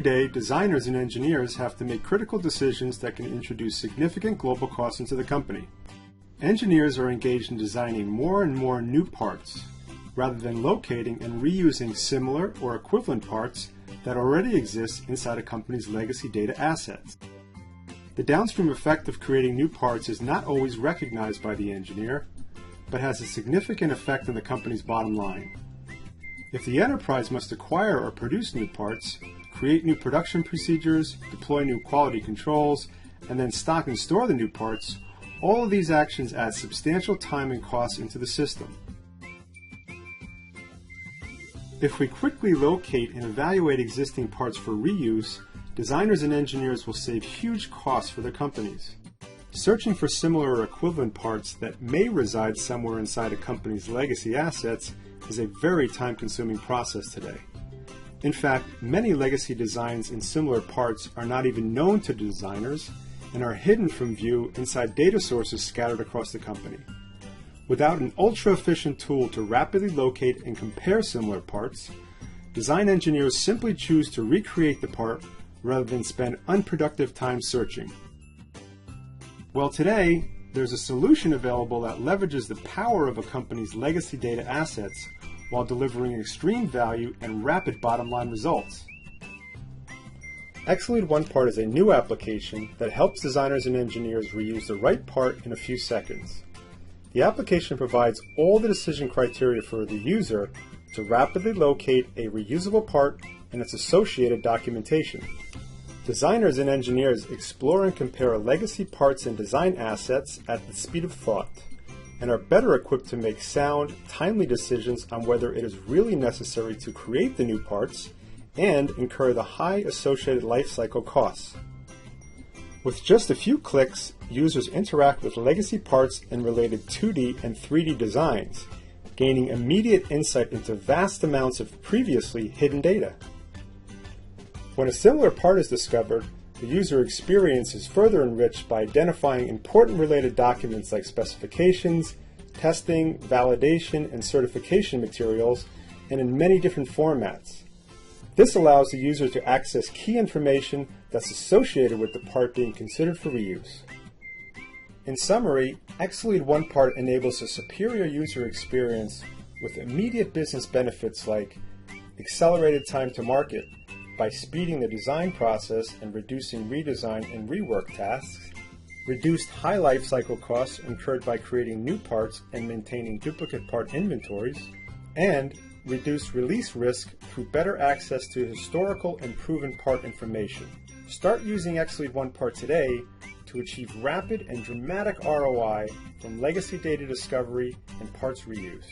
Every day, designers and engineers have to make critical decisions that can introduce significant global costs into the company. Engineers are engaged in designing more and more new parts, rather than locating and reusing similar or equivalent parts that already exist inside a company's legacy data assets. The downstream effect of creating new parts is not always recognized by the engineer, but has a significant effect on the company's bottom line. If the enterprise must acquire or produce new parts, create new production procedures, deploy new quality controls, and then stock and store the new parts, all of these actions add substantial time and costs into the system. If we quickly locate and evaluate existing parts for reuse, designers and engineers will save huge costs for their companies. Searching for similar or equivalent parts that may reside somewhere inside a company's legacy assets is a very time-consuming process today. In fact, many legacy designs and similar parts are not even known to designers and are hidden from view inside data sources scattered across the company. Without an ultra-efficient tool to rapidly locate and compare similar parts, design engineers simply choose to recreate the part rather than spend unproductive time searching. Well, today, there's a solution available that leverages the power of a company's legacy data assets while delivering extreme value and rapid bottom-line results. Exalead OnePart is a new application that helps designers and engineers reuse the right part in a few seconds. The application provides all the decision criteria for the user to rapidly locate a reusable part and its associated documentation. Designers and engineers explore and compare legacy parts and design assets at the speed of thought, and are better equipped to make sound, timely decisions on whether it is really necessary to create the new parts and incur the high associated lifecycle costs. With just a few clicks, users interact with legacy parts and related 2D and 3D designs, gaining immediate insight into vast amounts of previously hidden data. When a similar part is discovered, the user experience is further enriched by identifying important related documents like specifications, testing, validation, and certification materials, and in many different formats. This allows the user to access key information that's associated with the part being considered for reuse. In summary, Exalead OnePart enables a superior user experience with immediate business benefits like accelerated time to market by speeding the design process and reducing redesign and rework tasks, reduced high lifecycle costs incurred by creating new parts and maintaining duplicate part inventories, and reduce release risk through better access to historical and proven part information. Start using Exalead OnePart today to achieve rapid and dramatic ROI from legacy data discovery and parts reuse.